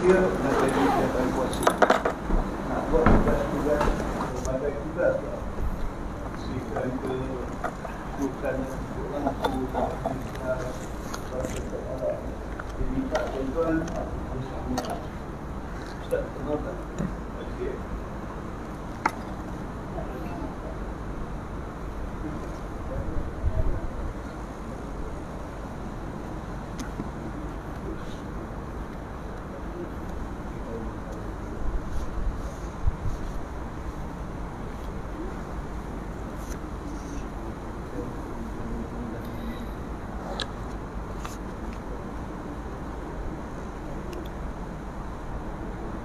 dia nak jadi kenyataan kuasa. Nak buat tugas-tugas berbagai tugas lah. Serikan ke, bukan mampu, tak bisa, rasa tak arah. Dia minta tuan-tuan, Ustaz, kenal tak? Okey.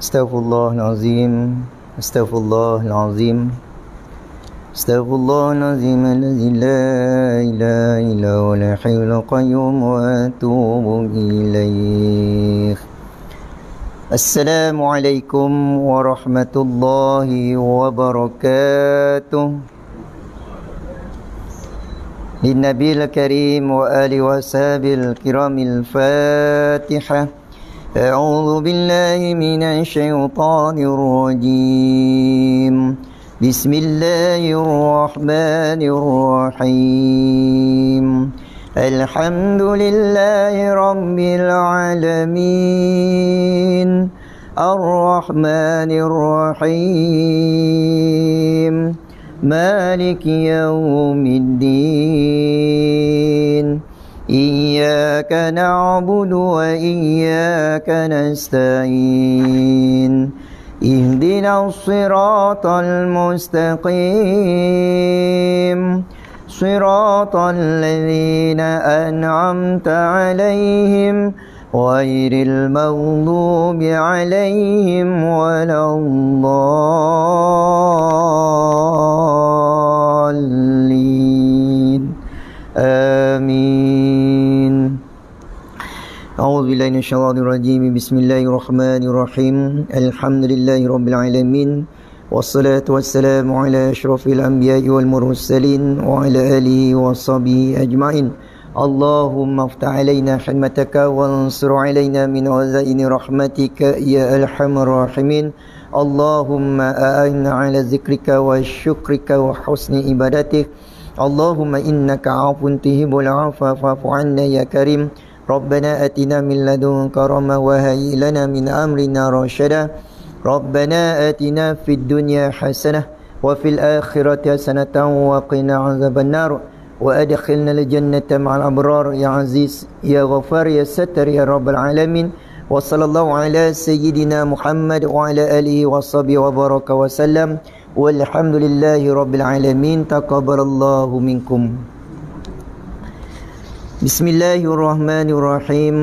Astaghfirullahalazim. Astaghfirullahalazim. Astaghfirullahalazim alladzi la ilaha illa huwal hayyul qayyum wa atubu ilaih. Assalamualaikum warahmatullahi wabarakatuh. Linnabil karim wa alihi wa sahbihi kiramil Fatihah. أعوذ بالله من الشيطان الرجيم بسم الله الرحمن الرحيم الحمد لله رب العالمين الرحمن الرحيم مالك يوم الدين إياك نعبد وإياك نستعين اهدنا الصراط المستقيم صراط الذين أنعمت عليهم غير المغضوب عليهم ولا الضالين آمين. أعوذ بالله من الشيطان الرجيم بسم الله الرحمن الرحيم الحمد لله رب العالمين والصلاة والسلام على أشرف الأنبياء والمرسلين وعلى آله وصحبه أجمعين. اللهم افتح علينا حكمتك وانصر علينا من عزائن رحمتك يا أرحم الراحمين. اللهم أعنا على ذكرك وشكرك وحسن عبادتك. اللهم إنك عفو تحب العفو فاعف عنا يا كريم. ربنا آتنا من لدنك رحمة وهيئ لنا من أمرنا رشدا. ربنا آتنا في الدنيا حسنة وفي الآخرة حسنة وقنا عذاب النار وأدخلنا الجنة مع الأبرار يا عزيز يا غفار يا ستر يا رب العالمين. وصلى الله على سيدنا محمد وعلى آله وصحبه وبارك وسلم والحمد لله رب العالمين. تقبل الله منكم. بسم الله الرحمن الرحيم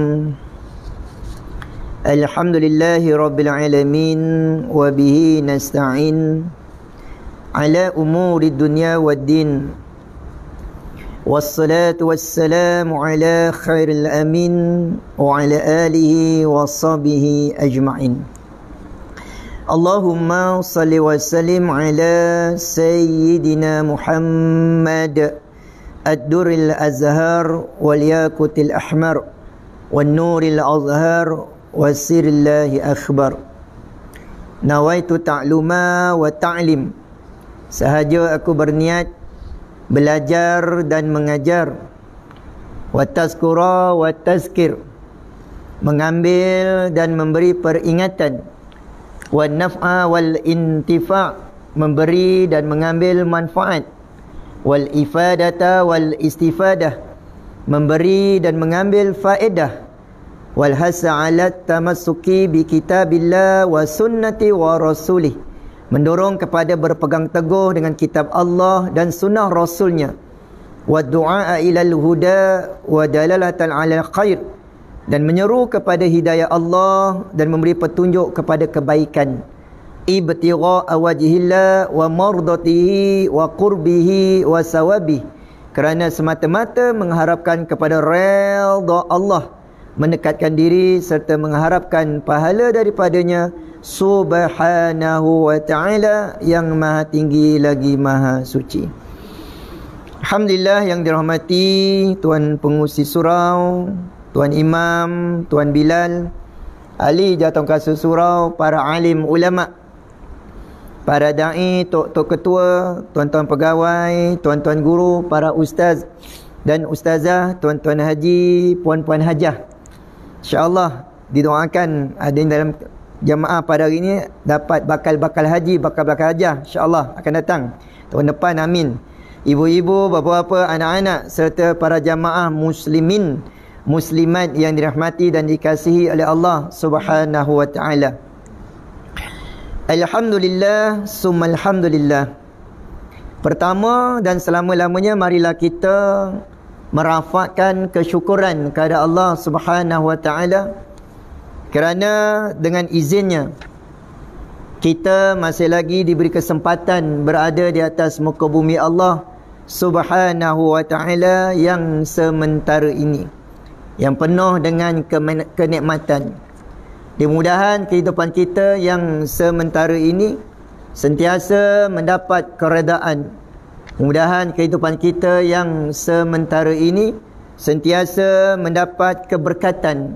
الحمد لله رب العالمين وبه نستعين على أمور الدنيا والدين والصلاة والسلام على خير الأمين وعلى آله وصحبه أجمعين. اللهم صل وسلم على سيدنا محمد الدر الأزهر والياقوت الأحمر والنور الأزهر والسر الله أخبر. نويت تعلما وتعلم. Sahaja aku berniat belajar dan mengajar. Wa tazkura wa tazkir, mengambil dan memberi peringatan. Wa naf'a wal intifa', memberi dan mengambil manfaat. Wal ifadata wal istifadah, memberi dan mengambil faedah. Wal hasa 'ala tamassuki bi kitabillah wa sunnati wa rasulih, mendorong kepada berpegang teguh dengan kitab Allah dan sunnah Rasulnya. Wa du'a ilal huda wa dalalatan 'alal khair, dan menyeru kepada hidayah Allah dan memberi petunjuk kepada kebaikan. Ibtigha wajhillah wa mardatihi wa qurbihi wa sawabihi, kerana semata-mata mengharapkan kepada redha Allah, mendekatkan diri serta mengharapkan pahala daripadanya subhanahu wa ta'ala, yang maha tinggi lagi maha suci. Alhamdulillah yang dirahmati Tuan Pengurusi Surau, Tuan Imam, Tuan Bilal, ahli Jawatan Surau, para alim ulama, para da'i, tok ketua, tuan-tuan pegawai, tuan-tuan guru, para ustaz dan ustazah, tuan-tuan haji, puan-puan hajah. InsyaAllah didoakan ada yang dalam jamaah pada hari ini dapat bakal haji, bakal hajah. InsyaAllah akan datang tahun depan, amin. Ibu-ibu, bapa-bapa, anak-anak serta para jamaah muslimin, muslimat yang dirahmati dan dikasihi oleh Allah Subhanahu wa taala. Alhamdulillah, summa alhamdulillah. Pertama dan selama-lamanya marilah kita merafakkan kesyukuran kepada Allah Subhanahu wa taala kerana dengan izinnya kita masih lagi diberi kesempatan berada di atas muka bumi Allah Subhanahu wa taala yang sementara ini, yang penuh dengan kenikmatan. Mudah-mudahan kehidupan kita yang sementara ini sentiasa mendapat keredaan. Mudah-mudahan kehidupan kita yang sementara ini sentiasa mendapat keberkatan.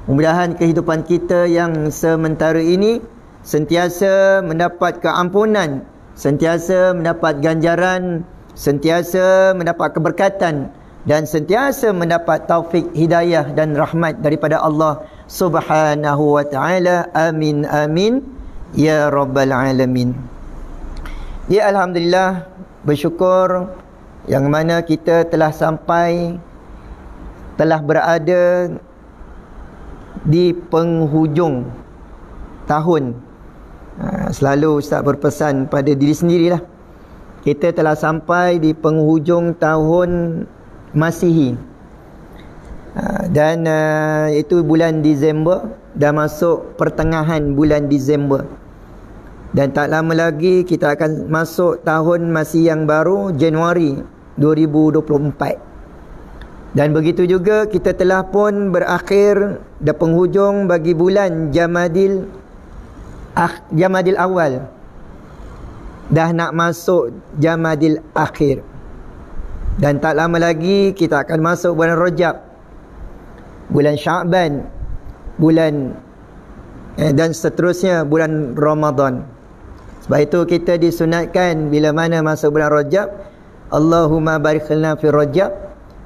Mudah-mudahan kehidupan kita yang sementara ini sentiasa mendapat keampunan, sentiasa mendapat ganjaran, sentiasa mendapat keberkatan, dan sentiasa mendapat taufik, hidayah dan rahmat daripada Allah Subhanahu wa ta'ala. Amin, amin ya rabbal alamin. Ya, alhamdulillah, bersyukur yang mana kita telah berada di penghujung tahun. Selalu Ustaz berpesan pada diri sendirilah, kita telah sampai di penghujung tahun Masihi, dan itu bulan Disember, dah masuk pertengahan bulan Disember, dan tak lama lagi kita akan masuk tahun Masihi yang baru, Januari 2024. Dan begitu juga kita telah pun berakhir dan penghujung bagi bulan Jamadil awal, dah nak masuk Jamadil akhir, dan tak lama lagi kita akan masuk bulan Rajab, bulan Sya'ban, bulan dan seterusnya bulan Ramadan. Sebab itu kita disunatkan bila mana masuk bulan Rajab, Allahumma barik lana fi Rajab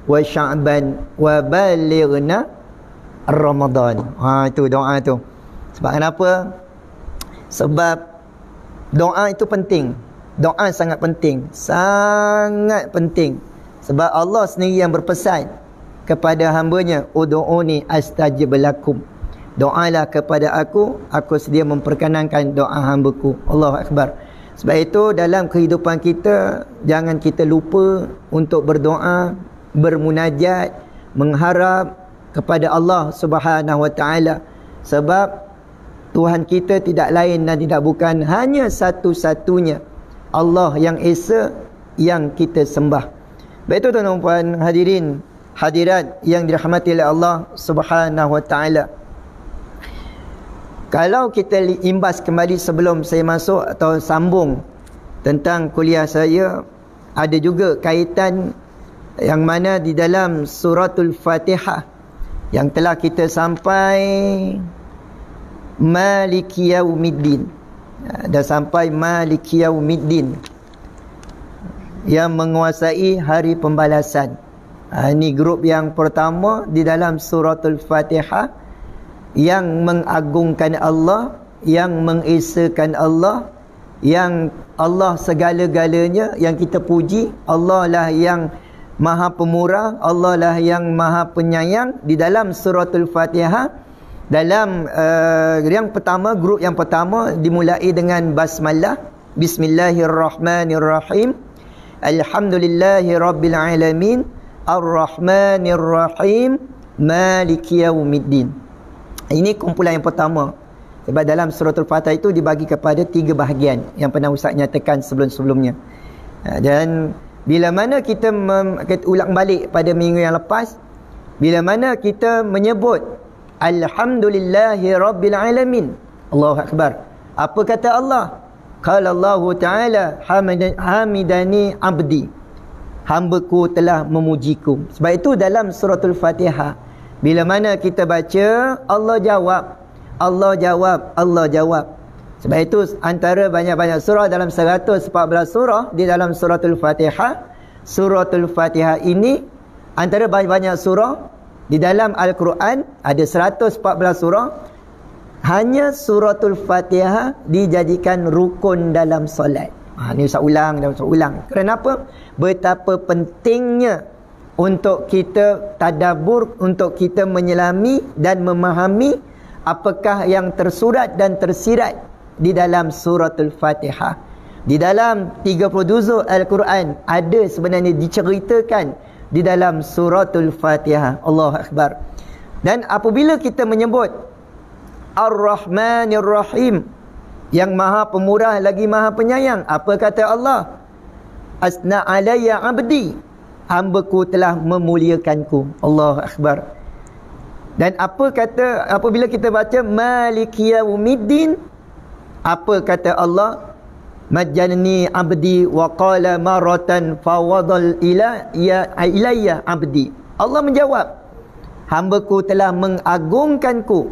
wa Sya'ban wa balighna Ramadan. Itu doa tu. Sebab kenapa? Sebab doa itu penting. Doa sangat penting, sangat penting. Sebab Allah sendiri yang berpesan kepada hamba-Nya, ud'uni astajib lakum. Doalah kepada aku sedia memperkenankan doa hamba-Ku. Allahu akbar. Sebab itu dalam kehidupan kita jangan kita lupa untuk berdoa, bermunajat, mengharap kepada Allah Subhanahu wa taala. Sebab Tuhan kita tidak lain dan tidak bukan hanya satu-satunya Allah yang esa yang kita sembah. Baik itu tuan-tuan puan hadirin hadirat yang dirahmati oleh Allah Subhanahu wa taala. Kalau kita imbas kembali sebelum saya masuk atau sambung tentang kuliah saya, ada juga kaitan yang mana di dalam suratul Fatihah yang telah kita sampai Maliki Yaumiddin. Dah sampai Maliki Yaumiddin, yang menguasai hari pembalasan. Ini grup yang pertama di dalam suratul Fatihah, yang mengagungkan Allah, yang mengesakan Allah, yang Allah segala-galanya yang kita puji. Allah lah yang Maha Pemurah, Allah lah yang Maha Penyayang. Di dalam suratul Fatihah, dalam yang pertama, grup yang pertama dimulai dengan basmalah, Bismillahirrahmanirrahim, Alhamdulillahi Rabbil Alamin, Ar-Rahmanirrahim, Maliki Yaumiddin. Ini kumpulan yang pertama. Sebab dalam suratul Fatihah itu dibagi kepada 3 bahagian yang pernah Ustaz nyatakan sebelum-sebelumnya. Dan bila mana kita ulang balik pada minggu yang lepas, bila mana kita menyebut Alhamdulillahi Rabbil Alamin, Allahu Akbar, apa kata Allah? Qala Allah Ta'ala, hamidani abdi, hamba-Ku telah memujiku. Sebab itu dalam suratul Fatihah, bila mana kita baca, Allah jawab Allah jawab, Allah jawab. Sebab itu antara banyak-banyak surah dalam 114 surah di dalam suratul Fatihah. Suratul Fatihah ini antara banyak-banyak surah di dalam Al-Quran, ada 114 surah. Hanya suratul Fatihah dijadikan rukun dalam solat. Ini Ustaz ulang dan Ustaz ulang. Kenapa? Betapa pentingnya untuk kita tadabbur, untuk kita menyelami dan memahami apakah yang tersurat dan tersirat di dalam suratul Fatihah. Di dalam 30 juzuk Al-Quran ada sebenarnya diceritakan di dalam suratul Fatihah. Allahu Akbar. Dan apabila kita menyebut Ar-Rahmanir Rahim, yang maha pemurah lagi maha penyayang, apa kata Allah? Asna alayya abdi, hamba-Ku telah memuliakanku. Allahu Akbar. Dan apa kata apabila kita baca Maliki Yaumiddin, apa kata Allah? Majjani abdi wa qala maratan fawadal ilayya abdi. Allah menjawab, hamba-Ku telah mengagungkanku,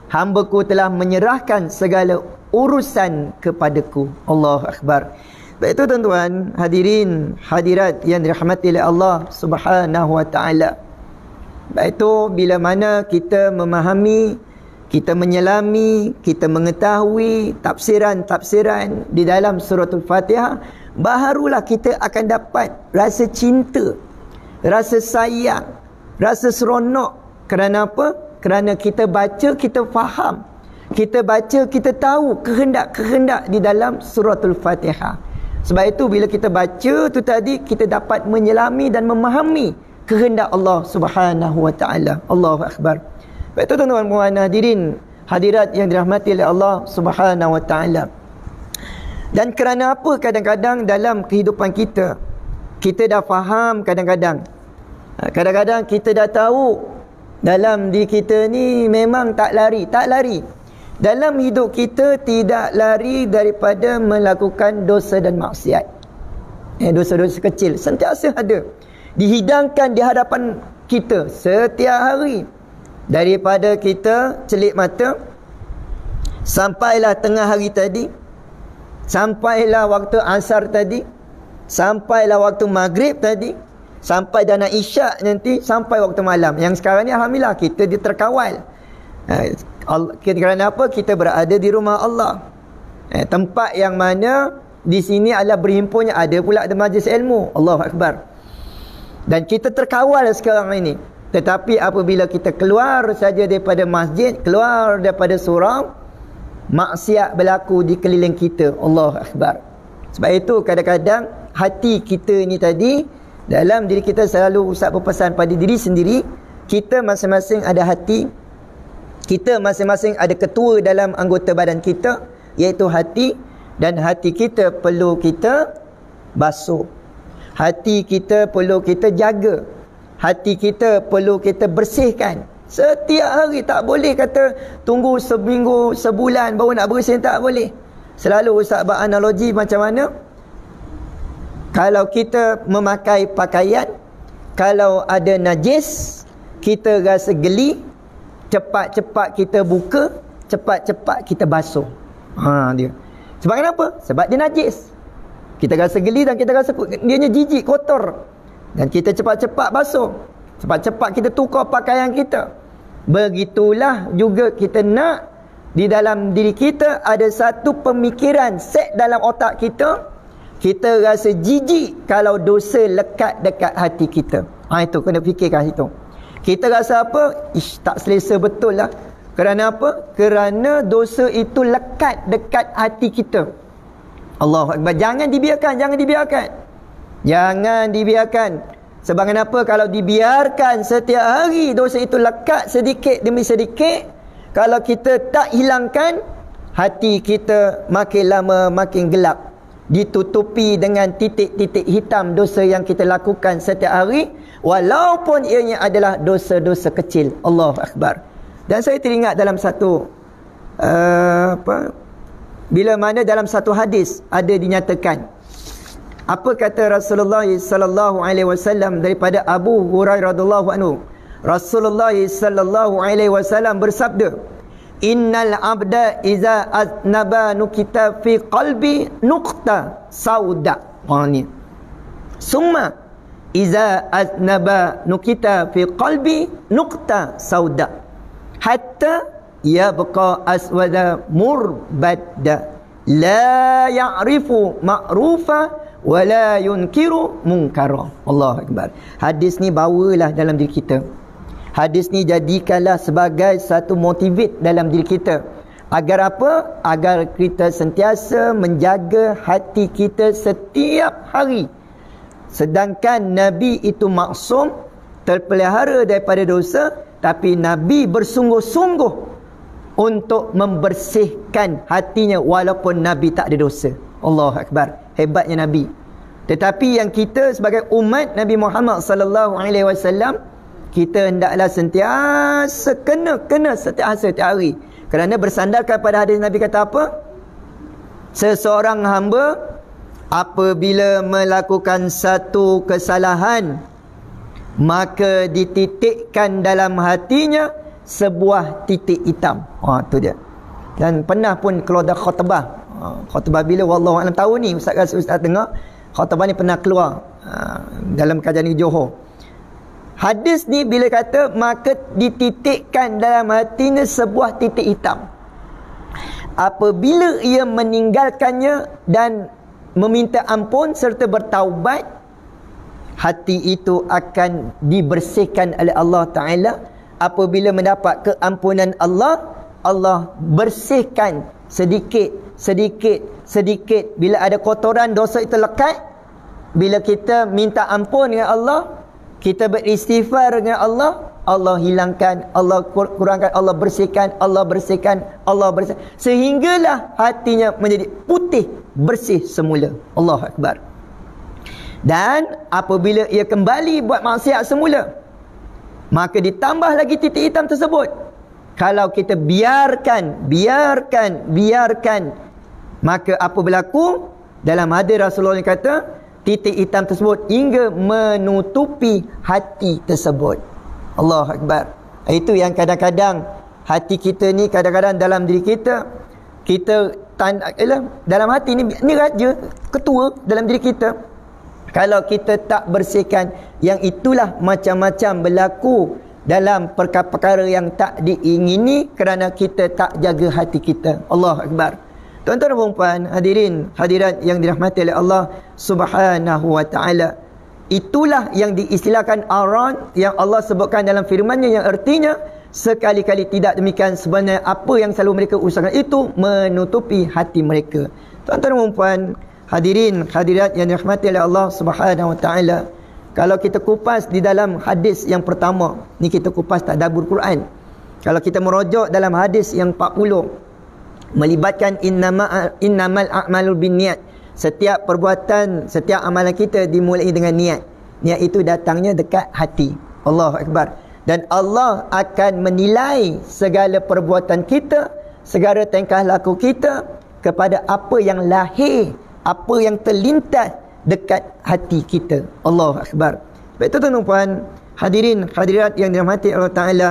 hamba-Ku telah menyerahkan segala urusan kepadaku. Allahu Akbar. Baik itu tuan-tuan, hadirin, hadirat yang dirahmati oleh Allah Subhanahu wa taala. Baik itu bila mana kita memahami, kita menyelami, kita mengetahui tafsiran-tafsiran di dalam suratul Fatihah, barulah kita akan dapat rasa cinta, rasa sayang, rasa seronok. Kerana apa? Kerana kita baca, kita faham. Kita baca, kita tahu kehendak-kehendak di dalam suratul Fatihah. Sebab itu bila kita baca tu tadi, kita dapat menyelami dan memahami kehendak Allah Subhanahu wa taala. Allahu Akbar. Baik itu tuan-tuan hadirin, hadirat yang dirahmati oleh Allah Subhanahu wa taala. Dan kerana apa kadang-kadang dalam kehidupan kita, kita dah faham kadang-kadang kita dah tahu dalam diri kita ni memang tak lari. Dalam hidup kita tidak lari daripada melakukan dosa dan maksiat. Dosa-dosa kecil sentiasa ada, dihidangkan di hadapan kita setiap hari. Daripada kita celik mata, sampailah tengah hari tadi, sampailah waktu asar tadi, sampailah waktu maghrib tadi, sampai dah nak isyak nanti, sampai waktu malam. Yang sekarang ni alhamdulillah kita terkawal. Kerana apa? Kita berada di rumah Allah. Tempat yang mana di sini adalah berhimpunnya, ada pula ada majlis ilmu. Allahu Akbar. Dan kita terkawal sekarang ini. Tetapi apabila kita keluar saja daripada masjid, keluar daripada surau, maksiat berlaku di keliling kita. Allahu Akbar. Sebab itu kadang-kadang hati kita ni tadi, dalam diri kita selalu Ustaz berpesan pada diri sendiri, kita masing-masing ada hati, kita masing-masing ada ketua dalam anggota badan kita, iaitu hati. Dan hati kita perlu kita basuh, hati kita perlu kita jaga, hati kita perlu kita bersihkan setiap hari. Tak boleh kata tunggu seminggu, sebulan baru nak bersih, tak boleh. Selalu Ustaz beranalogi macam mana? Kalau kita memakai pakaian, kalau ada najis, kita rasa geli, cepat-cepat kita buka, cepat-cepat kita basuh. Dia. Sebab kenapa? Sebab dia najis. Kita rasa geli dan kita rasa dianya jijik, kotor. Dan kita cepat-cepat basuh. Cepat-cepat kita tukar pakaian kita. Begitulah juga kita nak di dalam diri kita ada satu pemikiran set dalam otak kita. Kita rasa jijik kalau dosa lekat dekat hati kita. Itu kena fikirkan itu. Kita rasa apa? Tak selesa betul lah. Kerana apa? Kerana dosa itu lekat dekat hati kita. Allahu Akbar. Jangan dibiarkan, jangan dibiarkan. Jangan dibiarkan. Sebab kenapa? Kalau dibiarkan setiap hari dosa itu lekat sedikit demi sedikit, kalau kita tak hilangkan, hati kita makin lama makin gelap, ditutupi dengan titik-titik hitam dosa yang kita lakukan setiap hari, walaupun ianya adalah dosa-dosa kecil. Allahu Akbar. Dan saya teringat dalam satu bila mana dalam satu hadis ada dinyatakan, apa kata Rasulullah sallallahu alaihi wasallam daripada Abu Hurairah radhiyallahu anhu. Rasulullah sallallahu alaihi wasallam bersabda, innal abda iza aznaba nukita fi qalbi nuqta sauda. Ni summa iza aznaba nukita fi qalbi nuqta sauda hatta yabqa aswada murbadda la ya'rifu ma'rufa wa la yunkiru munkara. Allahu akbar. Hadis ni bawalah dalam diri kita. Hadis ni jadikanlah sebagai satu motivate dalam diri kita. Agar apa? Agar kita sentiasa menjaga hati kita setiap hari. Sedangkan Nabi itu maksum, terpelihara daripada dosa, tapi Nabi bersungguh-sungguh untuk membersihkan hatinya walaupun Nabi tak ada dosa. Allahu akbar. Hebatnya Nabi. Tetapi yang kita sebagai umat Nabi Muhammad sallallahu alaihi wasallam, kita hendaklah sentiasa kena setiap hari. Kerana bersandarkan pada hadis Nabi kata apa? Seseorang hamba apabila melakukan satu kesalahan, maka dititikkan dalam hatinya sebuah titik hitam. Tu dia. Dan pernah pun keluar dah khutbah. Khutbah bila wallahu alam tahu ni ustaz dengar khutbah ni pernah keluar dalam kajian di Johor. Hadis ni bila kata maka dititikkan dalam hatinya sebuah titik hitam. Apabila ia meninggalkannya dan meminta ampun serta bertaubat, hati itu akan dibersihkan oleh Allah Ta'ala. Apabila mendapat keampunan Allah, Allah bersihkan sedikit. Bila ada kotoran dosa itu lekat, bila kita minta ampun dengan Allah, kita beristighfar dengan Allah, Allah hilangkan, Allah kurangkan, Allah bersihkan, sehinggalah hatinya menjadi putih, bersih semula. Allahu akbar. Dan apabila ia kembali buat maksiat semula, maka ditambah lagi titik hitam tersebut. Kalau kita biarkan, maka apa berlaku? Dalam hadis Rasulullah yang kata, titik hitam tersebut hingga menutupi hati tersebut. Allahu akbar. Itu yang kadang-kadang hati kita ni, kadang-kadang dalam diri kita, dalam hati ni raja, ketua dalam diri kita. Kalau kita tak bersihkan, yang itulah macam-macam berlaku dalam perkara-perkara yang tak diingini kerana kita tak jaga hati kita. Allahu akbar. Tuan-tuan dan puan-puan, hadirin, hadirat yang dirahmati oleh Allah Subhanahu wa taala. Itulah yang diistilahkan aran yang Allah sebutkan dalam firman-Nya, yang artinya sekali-kali tidak demikian, sebenarnya apa yang selalu mereka usahakan itu menutupi hati mereka. Tuan-tuan dan puan-puan, hadirin, hadirat yang dirahmati oleh Allah Subhanahu wa taala. Kalau kita kupas di dalam hadis yang pertama, ni kita kupas tadabbur Quran. Kalau kita merujuk dalam hadis yang 40, melibatkan innamal a'malu binniyat. Setiap perbuatan, setiap amalan kita dimulai dengan niat. Niat itu datangnya dekat hati. Allahu akbar. Dan Allah akan menilai segala perbuatan kita, segala tingkah laku kita kepada apa yang lahir, apa yang terlintas dekat hati kita. Allahu akbar. Baik, tuan-tuan dan puan, hadirin, hadirat yang dirahmati Allah Taala,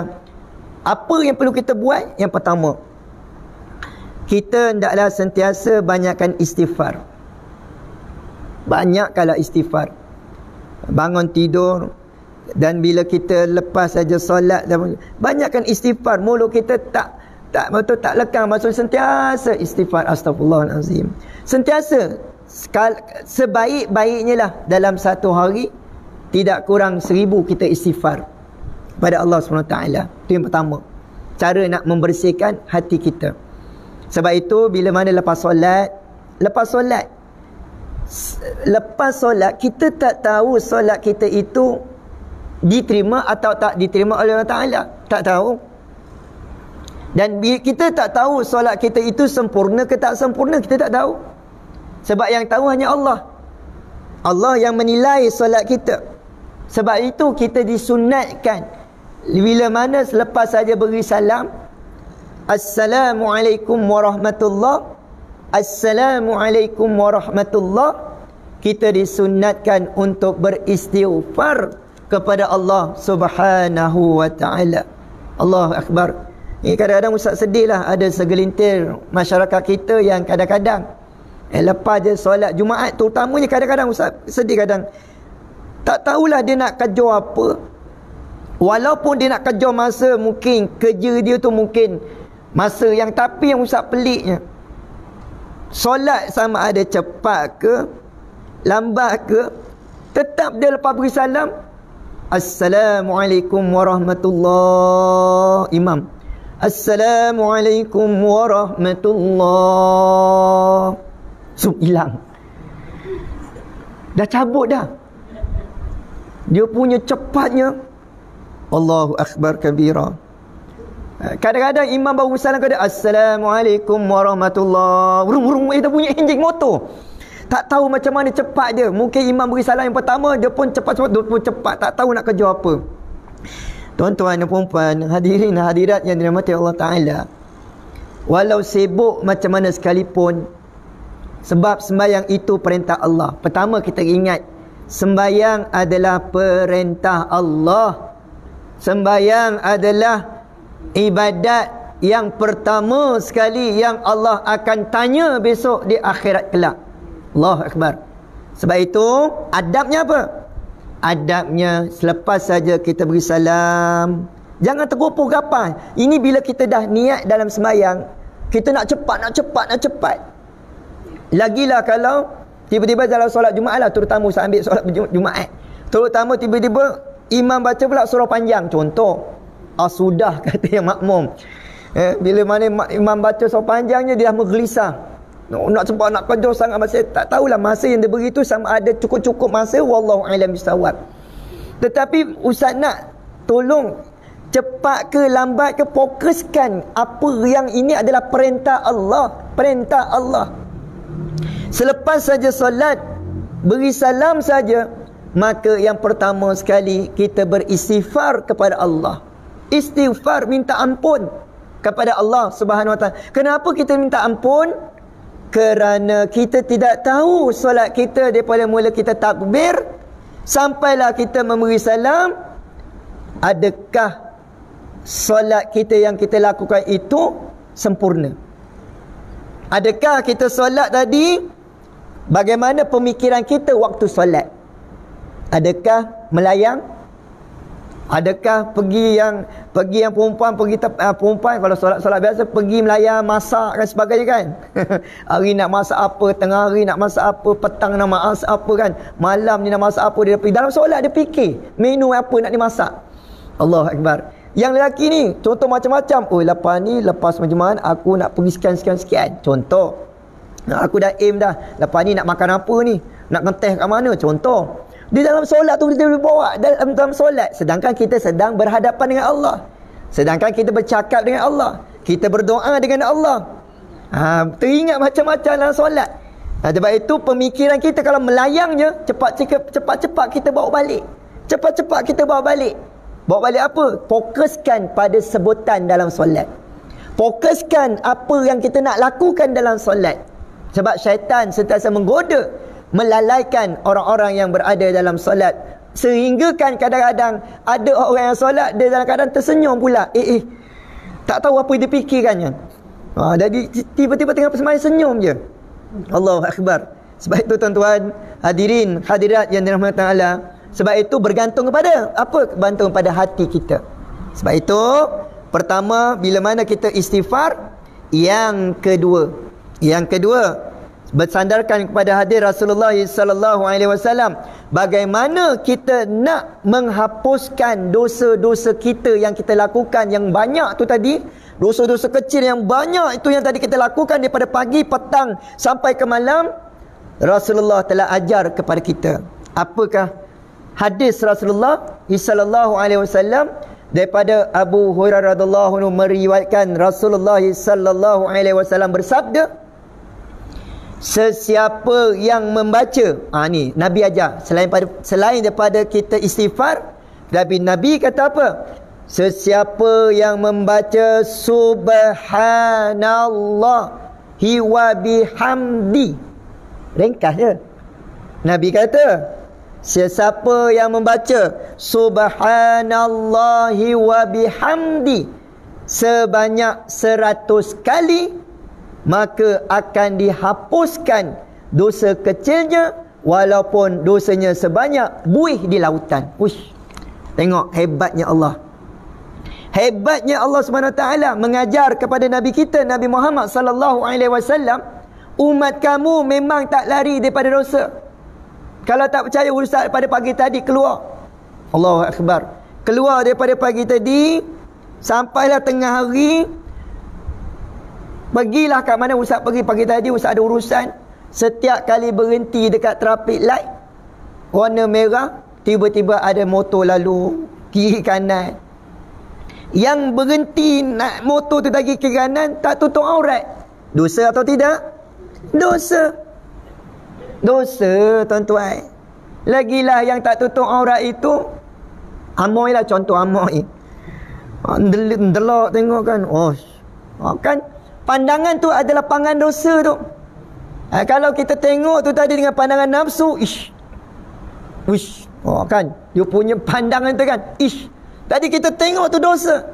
apa yang perlu kita buat? Yang pertama, kita hendaklah sentiasa banyakkan istighfar. Banyakkanlah istighfar. Bangun tidur, dan bila kita lepas saja solat, banyakkan istighfar. Mulut kita tak lekang, maksud sentiasa istighfar. Astagfirullahalazim. Sentiasa, sebaik-baiknya lah dalam satu hari tidak kurang 1000 kita istighfar pada Allah SWT. Itu yang pertama, cara nak membersihkan hati kita. Sebab itu bila mana lepas solat kita tak tahu solat kita itu diterima atau tak diterima oleh Allah Ta'ala. Tak tahu. Dan kita tak tahu solat kita itu sempurna ke tak sempurna, kita tak tahu. Sebab yang tahu hanya Allah. Allah yang menilai solat kita. Sebab itu kita disunatkan bila mana selepas saja beri salam, Assalamualaikum warahmatullahi, Assalamualaikum warahmatullahi, kita disunatkan untuk beristighfar kepada Allah Subhanahu wa taala. Allahu akbar. Kadang-kadang Ustaz sedih lah, ada segelintir masyarakat kita yang kadang-kadang lepas je solat Jumaat, terutamanya kadang-kadang Ustaz sedih, kadang tak tahulah dia nak kejar apa. Walaupun dia nak kejar masa, mungkin kerja dia tu mungkin masa yang, tapi yang Ustaz peliknya, solat sama ada cepat ke lambat ke, tetap dia lepas beri salam, Assalamualaikum warahmatullahi, imam, Assalamualaikum warahmatullahi, hilang. Dah cabut dah. Dia punya cepatnya, Allahu Akbar kabira. Kadang-kadang imam baru salam kata Assalamualaikum warahmatullahi, burung-burung itu punya enjin motor. Tak tahu macam mana cepat dia. Mungkin imam beri salam yang pertama, dia pun cepat-cepat, dia pun cepat, tak tahu nak kerja apa. Tuan-tuan dan puan-puan, hadirin hadirat yang dirahmati Allah Ta'ala, walau sibuk macam mana sekalipun, sebab sembahyang itu perintah Allah. Pertama kita ingat, sembahyang adalah perintah Allah. Sembahyang adalah ibadat yang pertama sekali yang Allah akan tanya besok di akhirat kelak. Allahu Akbar. Sebab itu adabnya apa? Adabnya selepas saja kita beri salam, jangan tergopoh gapai. Ini bila kita dah niat dalam sembahyang, kita nak cepat. Lagilah kalau tiba-tiba dalam solat Jumaat lah, terutama saya ambil solat Jumaat, terutama tiba-tiba imam baca pula surah panjang, contoh, sudah kata yang makmum, bila mana imam baca surah panjangnya, dia dah menggelisah, nak cepat, nak kejar sangat masa. Tak tahulah masa yang dia beri tu sama ada cukup-cukup masa, wallahu a'lam bissawab. Tetapi Ustaz nak tolong, cepat ke lambat ke, fokuskan apa yang ini adalah perintah Allah. Perintah Allah. Selepas saja solat, beri salam saja, maka yang pertama sekali kita beristighfar kepada Allah. Istighfar, minta ampun kepada Allah Subhanahu Wa Taala. Kenapa kita minta ampun? Kerana kita tidak tahu solat kita daripada mula kita takbir sampailah kita memberi salam, adakah solat kita yang kita lakukan itu sempurna? Adakah kita solat tadi, bagaimana pemikiran kita waktu solat? Adakah melayang? Adakah pergi yang perempuan kalau solat biasa pergi melayang, masak dan sebagainya kan? Hari nak masak apa, tengah hari nak masak apa, petang nak masak apa kan, malam ni nak masak apa, dia pergi dalam solat, dia fikir menu apa nak dimasak. Allahu Akbar. Yang lelaki ni contoh macam-macam. Lepas majmu'ah aku nak pergi sekian. Contoh. Aku dah aim dah. Lepas ni nak makan apa ni? Nak ngeteh kat mana? Contoh. Di dalam solat tu dia boleh bawa dalam solat, sedangkan kita sedang berhadapan dengan Allah, sedangkan kita bercakap dengan Allah, kita berdoa dengan Allah. Teringat macam-macam dalam solat. Sebab itu pemikiran kita kalau melayangnya, cepat-cepat kita bawa balik. Cepat-cepat kita bawa balik. Bawa balik apa? Fokuskan pada sebutan dalam solat. Fokuskan apa yang kita nak lakukan dalam solat. Sebab syaitan sentiasa menggoda, melalaikan orang-orang yang berada dalam solat. Sehingga kan kadang-kadang ada orang yang solat, dia dalam keadaan tersenyum pula. Tak tahu apa dia fikirkannya. Jadi tiba-tiba tengah sembahyang senyum je. Allahu Akbar. Sebab itu tuan-tuan, hadirin, hadirat yang dirahmati Allah, sebab itu bergantung kepada apa? Bergantung pada hati kita. Sebab itu pertama, bila mana kita istighfar. Yang kedua bersandarkan kepada hadis Rasulullah sallallahu alaihi wasallam, bagaimana kita nak menghapuskan dosa-dosa kita yang kita lakukan yang banyak tu tadi, dosa-dosa kecil yang banyak itu yang tadi kita lakukan daripada pagi, petang sampai ke malam. Rasulullah telah ajar kepada kita. Apakah hadis Rasulullah sallallahu alaihi wasallam? Daripada Abu Hurairah radhiyallahu anhu meriwayatkan Rasulullah sallallahu alaihi wasallam bersabda, sesiapa yang membaca, ni Nabi ajar, selain daripada kita istighfar, tapi Nabi kata apa? Sesiapa yang membaca subhanallahi wa bihamdi, ringkas je. Nabi kata, sesiapa yang membaca subhanallahi wa bihamdi, sebanyak 100 kali, maka akan dihapuskan dosa kecilnya walaupun dosanya sebanyak buih di lautan. Uish, tengok hebatnya Allah. Hebatnya Allah SWT mengajar kepada Nabi kita, Nabi Muhammad sallallahu alaihi wasallam, umat kamu memang tak lari daripada dosa. Kalau tak percaya, Ustaz pada pagi tadi keluar, Allahu Akbar, keluar daripada pagi tadi sampailah tengah hari, pergilah kat mana Ustaz pergi pagi tadi, Ustaz ada urusan. Setiap kali berhenti dekat traffic light warna merah, tiba-tiba ada motor lalu kiri kanan. Yang berhenti nak motor tu lagi kiri kanan tak tutup aurat, dosa atau tidak? Dosa. Dosa, tuan-tuan. Lagilah yang tak tutup aurat itu, amoy lah, contoh amoy. Delok tengok kan, kan pandangan tu adalah pandangan dosa tu. Kalau kita tengok tu tadi dengan pandangan nafsu, kan dia punya pandangan tu kan, tadi kita tengok tu dosa.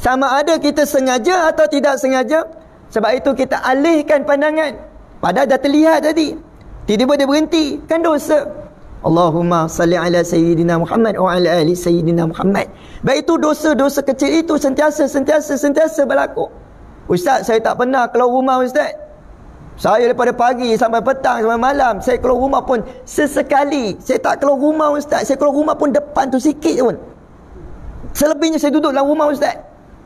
Sama ada kita sengaja atau tidak sengaja. Sebab itu kita alihkan pandangan, padahal dah terlihat tadi, tiba-tiba dia berhenti, kan dosa. Allahumma salli ala Sayyidina Muhammad wa ala ali Sayyidina Muhammad. Baik, itu dosa-dosa kecil itu sentiasa berlaku. Ustaz, saya tak pernah keluar rumah, Ustaz. Saya daripada pagi sampai petang sampai malam, saya keluar rumah pun sesekali. Saya tak keluar rumah, Ustaz. Saya keluar rumah pun depan tu sikit pun. Selebihnya saya duduk dalam rumah, Ustaz.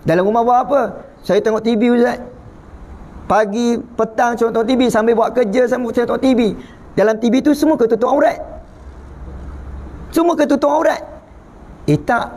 Dalam rumah buat apa? Saya tengok TV, Ustaz. Pagi, petang saya tengok TV, sambil buat kerja sambil saya tengok TV. Dalam TV tu semua ketutup aurat. Semua ketutup aurat. Tak.